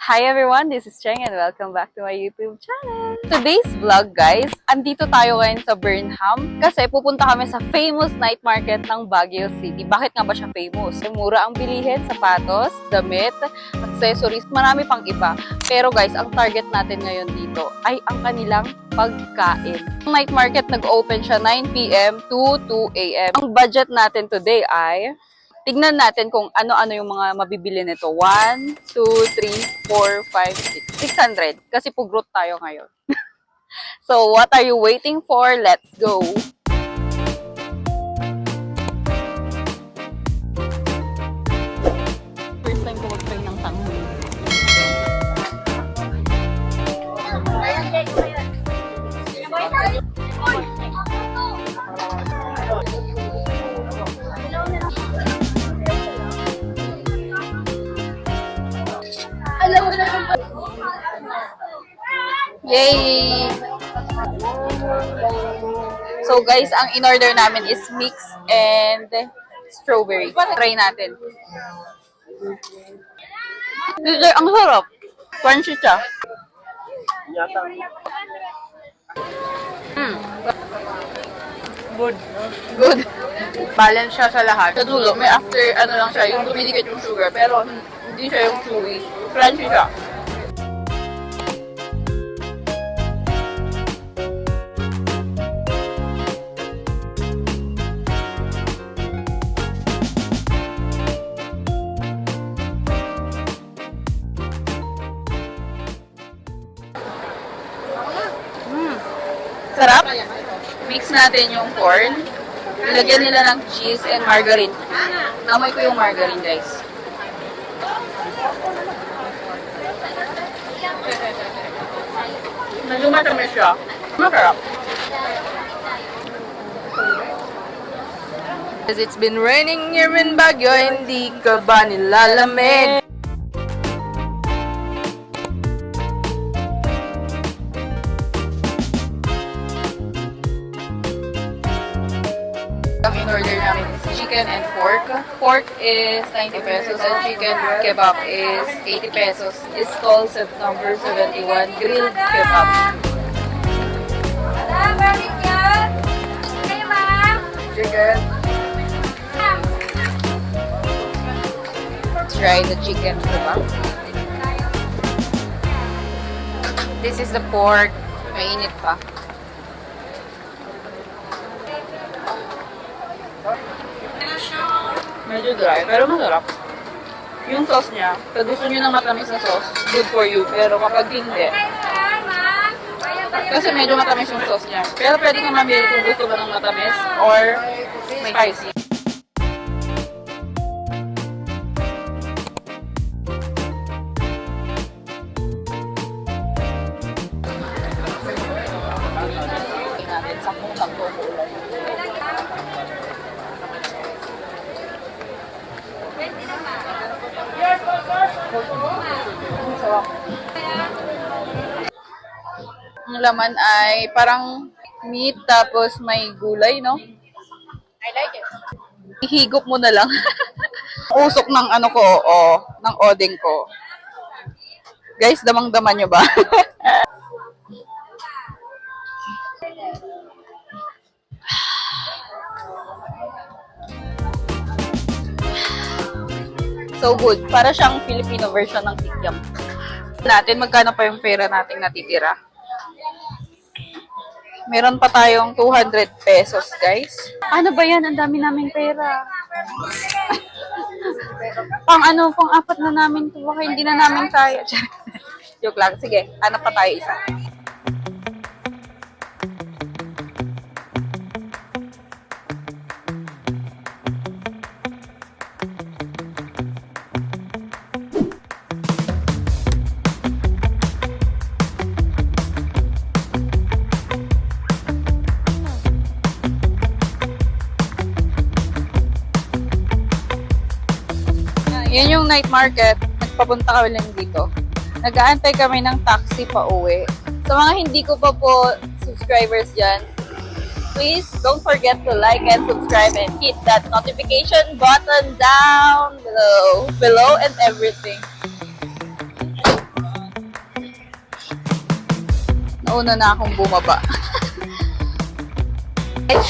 Hi everyone, this is Cheng and welcome back to my YouTube channel. Today's vlog guys, andito tayo ngayon sa Burnham kasi pupunta kami sa famous night market ng Baguio City. Bakit nga ba siya famous? Mura ang bilihin, sapatos, damit, accessories, marami pang iba. Pero guys, ang target natin ngayon dito ay ang kanilang pagkain. Ang night market nag-open siya 9 PM to 2 AM. Ang budget natin today ay tignan natin kung ano-ano yung mga mabibili nito. 1, 2, 3, 4, 5, 6. 600. Kasi pugrot tayo ngayon. So, what are you waiting for? Let's go! First time ko mag-try ng tanghali. Yay! So guys, ang in-order namin is mix and strawberry. Try natin. Ang sarap. Crunchy siya. Good. Good. Balance siya sa lahat. Sa dulo, may after ano lang siya, yung dumidikit yung sugar, pero hindi siya yung chewy. Crunchy siya. Sarap. Mix natin yung corn. Ilagyan nila ng cheese and margarine. Amoy ko yung margarine, guys. Medyo matamis siya. Masarap. Because it's been raining here in Baguio, hindi ka ba nilalamig? Ang in-order namin is chicken and pork. Pork is 90 pesos and chicken kebab is 80 pesos. It's called number 71 grilled kebab. Chicken. Let's try the chicken kebab. This is the pork. Mainit pa. Medyo dry, pero masarap. Yung sauce niya, pag gusto nyo ng matamis na sauce, good for you. Pero kapag hindi, kasi medyo matamis yung sauce niya. Pero pwede ka mamili kung gusto mo ng matamis or spicy. Natin, saktong-sakto ko ulan. Ang laman ay parang meat tapos may gulay, no? I like it. Ihigop mo na lang. Usok ng ano ko, ng odeng ko. Guys, damang-daman nyo ba? So good. Para siyang Filipino version ng kikiam. Natin, magkano pa yung pera nating natitira? Meron pa tayong 200 pesos, guys. Ano ba yan? Ang dami naming pera. pang apat na namin ito. Baka hindi na namin kaya. Joke lang. Sige, hanap pa tayo isa. Yan yung night market. Nagpapunta kami lang dito. Nag-aantay kami ng taxi pa uwi. Sa mga hindi ko pa po subscribers dyan, please don't forget to like and subscribe and hit that notification button down below and everything. nauna na akong bumaba.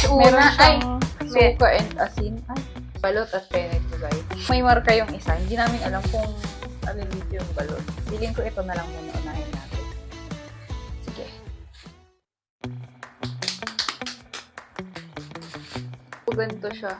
Meron siyang suka and asin. Ay, balot at pene ito, guys. May marka yung isa. Hindi namin alam kung alin dito yung balot. Feeling ko ito na lang muna unahin natin. Sige. Ganito siya.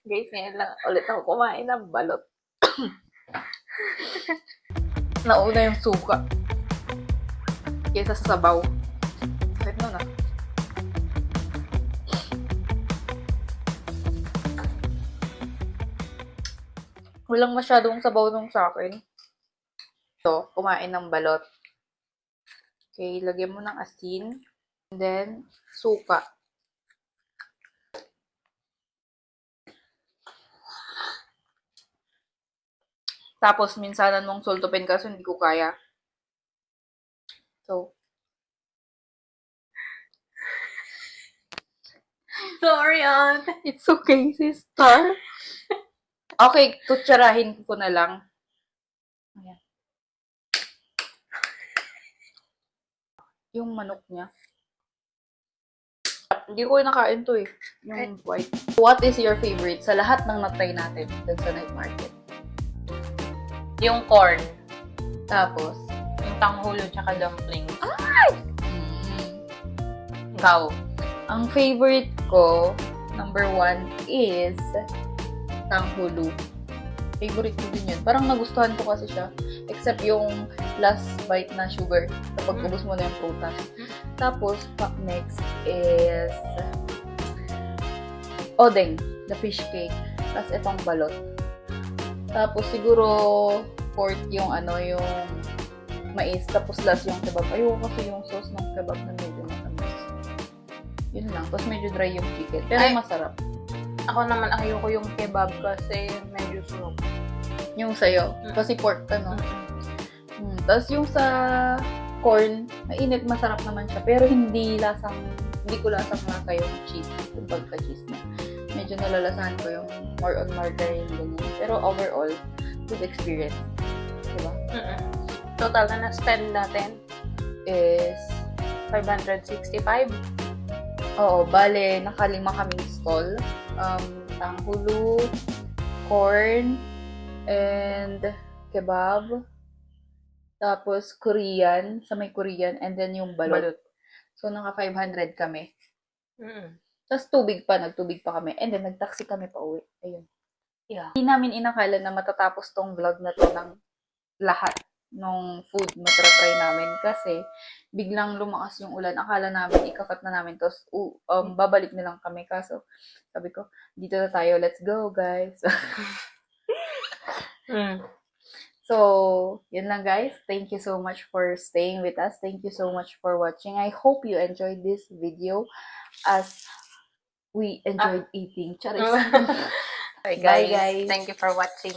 Guys, ngayon lang ulit ako kumain ng balot. Nauna yung suka. Kaysa sa sabaw. Sakit nun ah. Walang masyadong sabaw nung sa akin. So, kumain ng balot. Okay, lagyan mo ng asin. And then, suka. Tapos, minsanan mong sultupin kasi hindi ko kaya. So, Sorry, Aunt. it's okay, sister. Okay, kutsarahin ko na lang. Ayan. Yung manok niya. Hindi ko nakain to eh. Yung white. What is your favorite sa lahat ng natry natin dun sa night market? Yung corn. Tapos, Yung tanghulo tsaka dumpling. ikaw. Ang favorite ko, number 1 is tanghulo. Favorite ko din yun. Parang nagustuhan ko kasi siya. Except yung last bite na sugar. Kapag ubos mo na yung prutas. Tapos, next is odeng, the fish cake. Tapos, itong balot. Tapos, siguro, fourth yung yung mais. Tapos, last yung kebab. Ayoko kasi yung sauce ng kebab na medyo matamis. Yun lang. Tapos, medyo dry yung chicken. Pero Ay. masarap. Ako naman, ayoko yung kebab kasi medyo sunog. Yung sayo. Kasi pork ka, no? Tapos, yung sa corn, mainit, masarap naman siya. Pero hindi ko lasang lasa yung cheese. Yung pagka-cheese na. Medyo nalalasahan ko yung more on margarine, ganyan. Pero overall, good experience. Diba? Total na na-spend natin Is, 565. oo, bale, nakalima kaming stall. Tanghulo, corn, and kebab. Tapos, Korean, sa may Korean, and then yung balot. So, naka 500 kami. Tapos, nagtubig pa kami. And then, nagtaxi kami pa uwi. Ayun. Yeah. Hindi namin inakala na matatapos tong vlog na to ng lahat ng food matratry namin. Kasi, biglang lumakas yung ulan. Akala namin, ikakat na namin. Tapos, babalik na lang kami. Kaso, sabi ko, dito na tayo. Let's go, guys. So, yun lang guys. Thank you so much for staying with us. Thank you so much for watching. I hope you enjoyed this video as we enjoyed eating. Charis. Bye, Bye, guys. Thank you for watching.